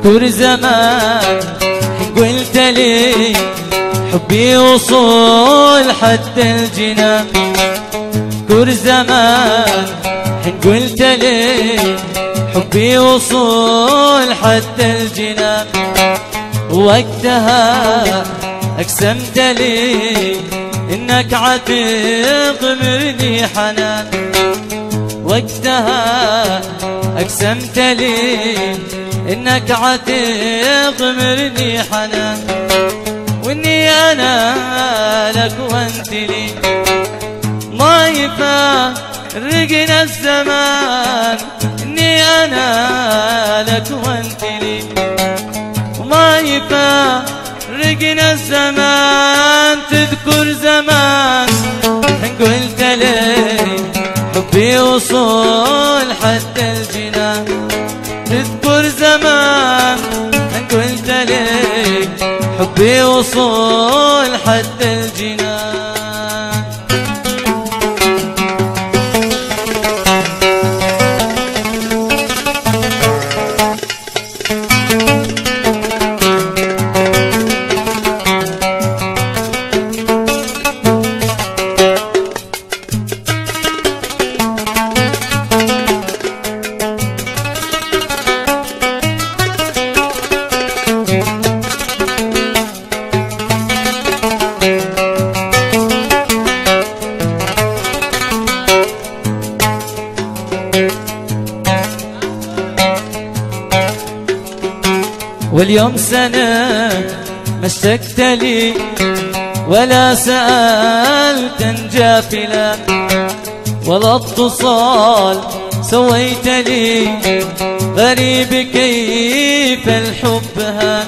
اذكر زمان حين قلت لي حبي وصول حد الجنان. اذكر زمان حين قلت لي حبي وصول حد الجنان. وقتها أقسمت لي إنك عتغمرني حنان. وقتها أقسمت لي إنك عتغمرني حنان. وإني أنا لك وأنت لي ما يفارقنا الزمان. إني أنا لك وأنت لي وما يفارقنا الزمان. تذكر زمان حين قلت لي حبي وصول حد الجنان. تذكر زمان حين قلت لي حبي وصول حد الجنان. واليوم سنة ما اشتقت لي ولا سألت جافلا ولا اتصال سويت لي. غريب كيف الحب هان.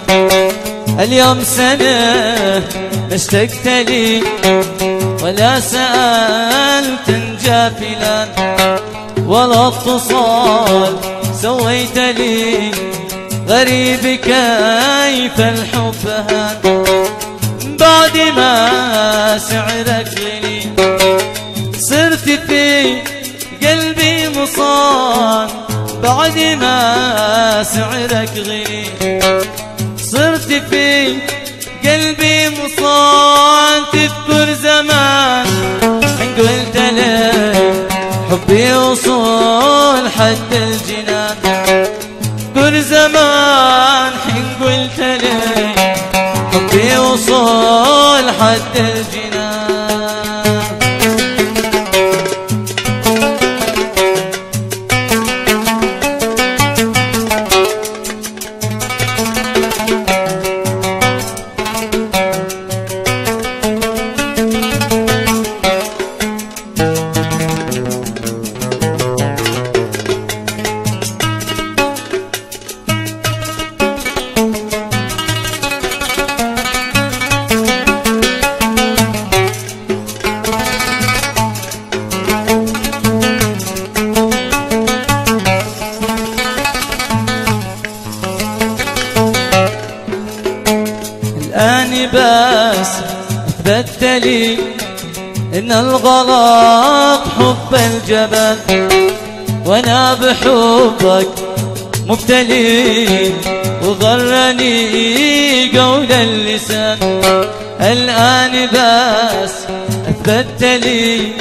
اليوم سنة ما اشتقت لي ولا سألت جافلا ولا اتصال سويت لي. غريب كيف الحب هان. بعد ما سعرك غلي صرت في قلبي مصان. بعد ما سعرك غلي صرت في قلبي مصان. تذكر زمان حين قلت لي حبي وصول حد الجنان. اذكر زمان حين قلت لي حبي وصول حد الجنان. الآن بس أثبت لي إن الغلط حب الجبل وأنا بحبك مبتلي وغرني قول اللسان. الآن بس أثبت لي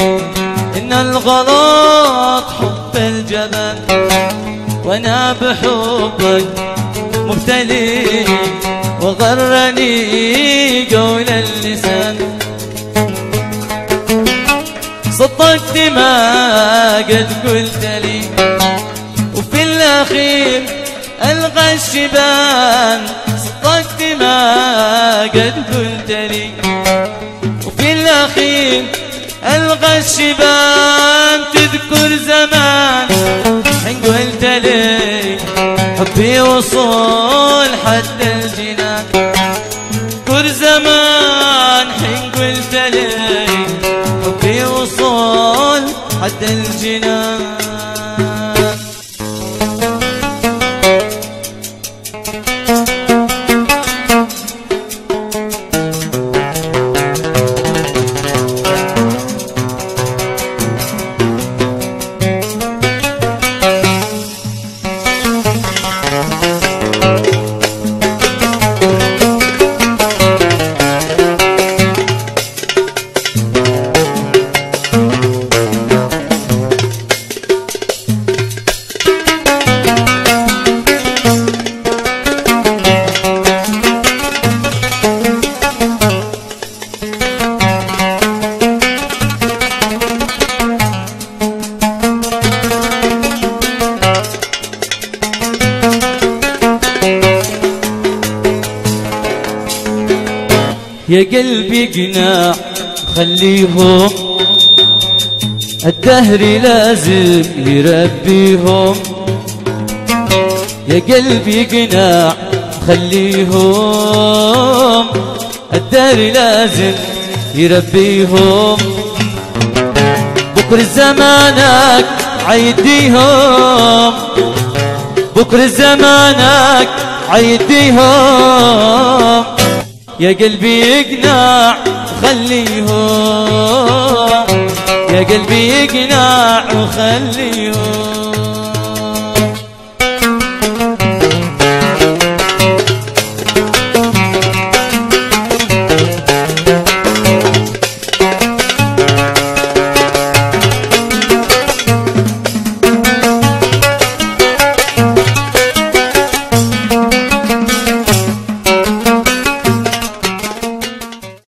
إن الغلط حب الجبل وأنا بحبك مبتلي وغرني قول اللسان. صدقت ما قد قلت لي وفي الأخير ألغى الشبان. صدقت ما قد قلت لي وفي الأخير ألغى الشبان. تذكر زمان حين قلت لي حبي وصول حد الجنان. اذكر زمان حين قلت لي حبي وصول حد الجنان. يا قلبي قناع خليهم، الدهر لازم يربيهم. يا قلبي قناع خليهم، الدهر لازم يربيهم. بكر زمانك عيديهم، بكر زمانك عيديهم. يا قلبي اقناع خليهم، يا قلبي اقناع وخليهم.